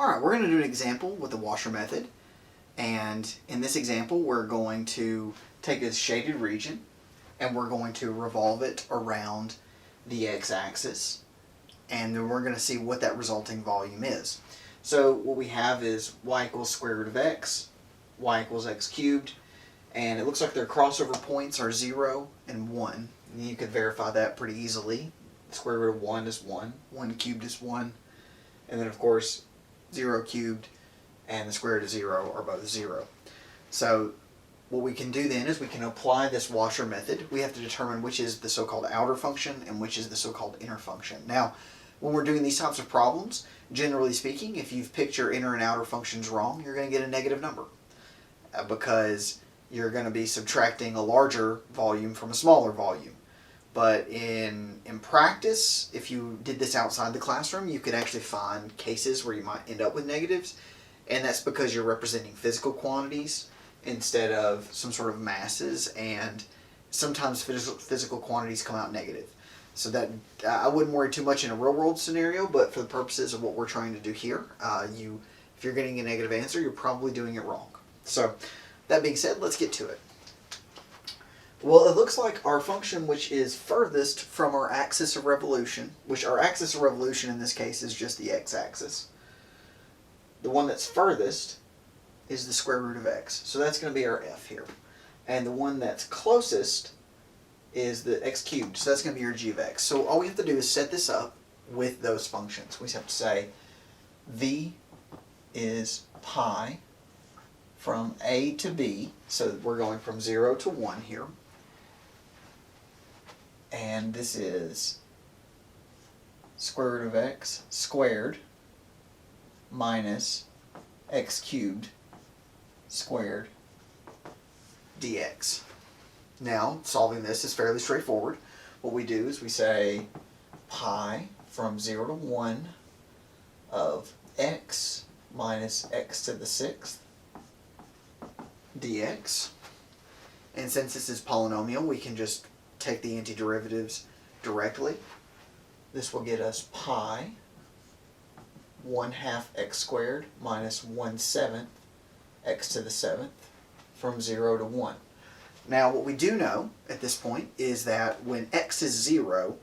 Alright, we're going to do an example with the washer method. And in this example, we're going to take a shaded region and we're going to revolve it around the x-axis. And then we're going to see what that resulting volume is. So what we have is y equals square root of x, y equals x cubed, and it looks like their crossover points are 0 and 1. And you could verify that pretty easily. The square root of 1 is 1, 1 cubed is 1, and then of course 0 cubed and the square root of 0 are both 0. So what we can do then is we can apply this washer method. We have to determine which is the so-called outer function and which is the so-called inner function. Now, when we're doing these types of problems, generally speaking, if you've picked your inner and outer functions wrong, you're going to get a negative number because you're going to be subtracting a larger volume from a smaller volume. But in practice, if you did this outside the classroom, you could actually find cases where you might end up with negatives, and that's because you're representing physical quantities instead of some sort of masses, and sometimes physical quantities come out negative. So that I wouldn't worry too much in a real-world scenario, but for the purposes of what we're trying to do here, if you're getting a negative answer, you're probably doing it wrong. So that being said, let's get to it. Well, it looks like our function which is furthest from our axis of revolution, which our axis of revolution in this case is just the x-axis. The one that's furthest is the square root of x. So that's going to be our f here. And the one that's closest is the x cubed. So that's going to be your g of x. So all we have to do is set this up with those functions. We just have to say v is pi from a to b. So we're going from 0 to 1 here. And this is square root of x squared minus x cubed squared dx. Now, solving this is fairly straightforward. What we do is we say pi from 0 to 1 of x minus x to the 6th dx. And since this is polynomial, we can just take the antiderivatives directly. This will get us pi 1/2 x squared minus 1/7 x to the 7th from 0 to 1. Now what we do know at this point is that when x is 0,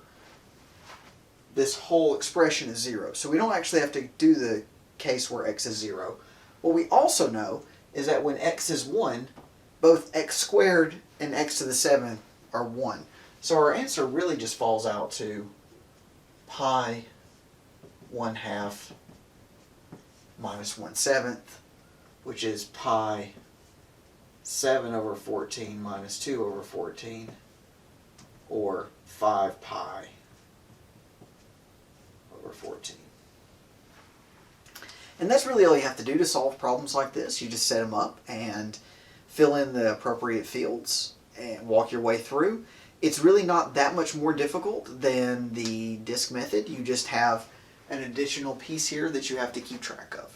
this whole expression is 0. So we don't actually have to do the case where x is 0. What we also know is that when x is 1, both x squared and x to the 7th are 1. So our answer really just falls out to pi 1/2 minus 1/7, which is pi 7 over 14 minus 2 over 14, or 5 pi over 14. And that's really all you have to do to solve problems like this. You just set them up and fill in the appropriate fields and walk your way through. It's really not that much more difficult than the disk method. You just have an additional piece here that you have to keep track of.